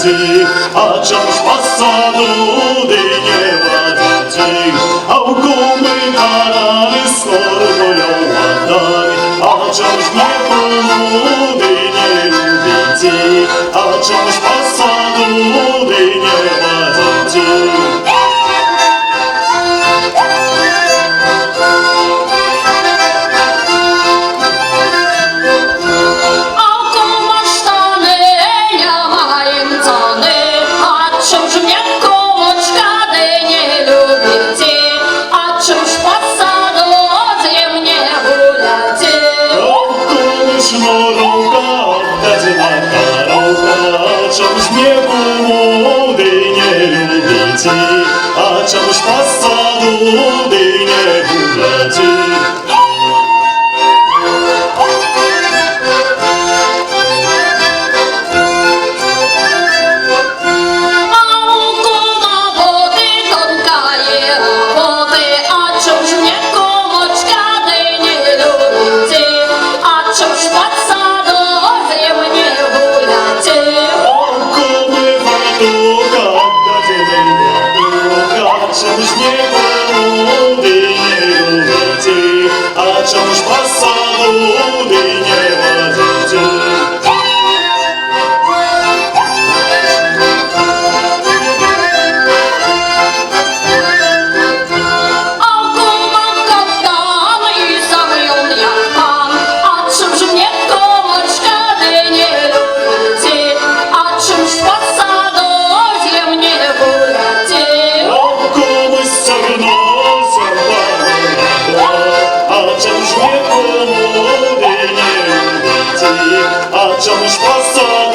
lubicie, a чомусь посаду не водите, а у коментарі скоро отдали, а чомусь не полуди не любите, а чомусь посаду не водите. Чомусь не полуди не любите, а чомусь посаду не гуляте. Чомусь не полуди не любите, а чомусь посаду не водите. А чомусь посаду